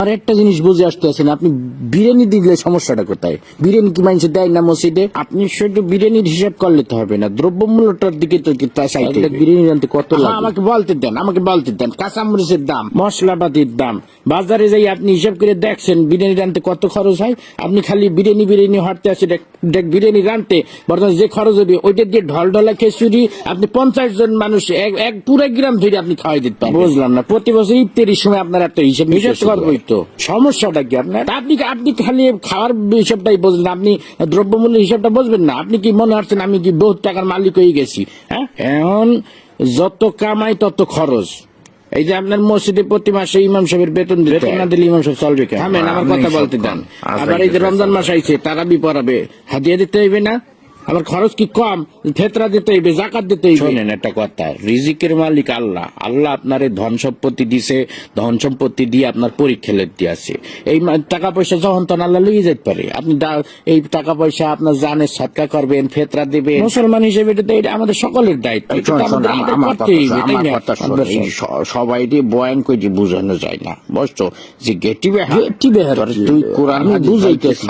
আর একটা জিনিস বুঝে আসতেছে না, আপনি বিরিয়ানি দিলে সমস্যাটা কোথায়? বিরিয়ানি কি মানুষ দেয় না মসজিদে? আপনি শুধু বিরিয়ানির হিসাব করলে তো হবে না, দ্রব্যমূল্যটার দিকে তো চাইতে হবে। বিরিয়ানি আনতে কত লাগে আমাকে বলতে দেন কাঁচামরিচের দাম, মশলাপাতির দাম, বাজারে যাই আপনি হিসাব করে দেখছেন বিরিয়ানি রানতে কত খরচ হয়। আপনি খালি বিরিয়ানি হাঁটতে আসে বিরিয়ানি রানতে বর্তমানে যে খরচ হবে ওইটা দিয়ে ঢলঢলা খিচুড়ি আপনি 50 জন মানুষ এক পুরো গ্রাম ধরে আপনি খাওয়াই দিতে পারেন। বুঝলাম না, প্রতি বছর ইফতারির সময় আপনার একটা হিসাব করবোই তো, সমস্যাটা কি আপনার? আপনি খালি খাওয়ার হিসাবটাই বুঝলেন, আপনি দ্রব্যমূল্যের হিসাবটা বুঝবেন না। আপনি কি মনে হচ্ছেন আমি কি বহুত টাকার মালিক হয়ে গেছি? হ্যাঁ, এখন যত কামাই তত খরচ। এই যে আপনার মসজিদে প্রতি মাসে ইমাম সাহেবের বেতন না দিলে ইমাম সাহেব চলবে কেন? আমার কথা বলতে দেন। আবার এই যে রমজান মাস আইছে তারাবি পড়াবে, হাদিয়া দিতে হইবে না? আমার খরচ কি কম? ফেতরা দিতে হইবে, জাকাত দিতে হইবে। শোনেন একটা কথা, রিজিকের মালিক আল্লাহ। আল্লাহ আপনার ধন সম্পত্তি দিছে, ধন সম্পত্তি দিয়ে আপনার পরীক্ষা লেখতে আছে। এই টাকা পয়সা যখন তখন আল্লাহ লইয়ে যেতে পারে। আপনি এই টাকা পয়সা আপনার জানের সৎকা করবেন, ফেতরা দেবেন। মুসলমান হিসেবে এটা আমাদের সকলের দায়িত্ব। সবাই বয়ান করে বোঝানো যায় না, বুঝছো? যে গেটি বেহার তুই কোরআন বুঝাইতেছিস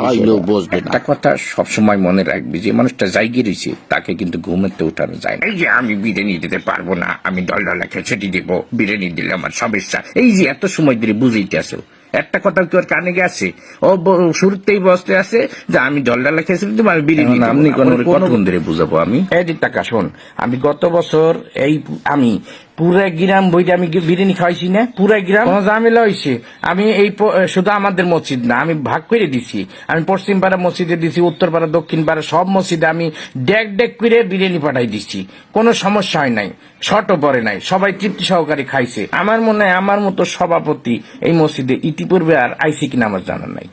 বুঝবে না। একটা কথা সবসময় মনে রাখবি, যে মানুষটা জায়গা রয়েছে তাকে কিন্তু ঘুমেতে উঠানো যায় না। এই যে আমি বিরিয়ানি দিতে পারবো না, আমি ডলডলা খিচুড়ি দিব, বিরিয়ানি দিলে আমার সমস্যা, এই যে এত সময় ধরে বুঝাইতে আসো, একটা কথা কি ওর কানে গেছে? ও শুরুতেই বসতে আছে যে আমি ডলডলা খিচুড়ি দিব, আমি বিরিয়ানি। আপনি কতক্ষণ ধরে বুঝাবো আমি? এই টাকা শোন, আমি গত বছর আমি পুরা গ্রাম বইটা আমি বিরিয়ানি খাওয়াইছি না, পুরা গ্রাম কোনো ঝামেলা হয়েছে। আমি শুধু আমাদের মসজিদ না, আমি ভাগ করে দিছি। আমি পশ্চিম পাড়া মসজিদে দিছি, উত্তর পাড়া, দক্ষিণ পাড়া সব মসজিদে আমি ডেক করে বিরিয়ানি পাঠাই দিচ্ছি। কোনো সমস্যা হয় নাই, শর্টও পড়ে নাই, সবাই তৃপ্তি সহকারে খাইছে। আমার মনে হয় আমার মতো সভাপতি এই মসজিদে ইতিপূর্বে আর আইসি কিনা আমার জানা নাই।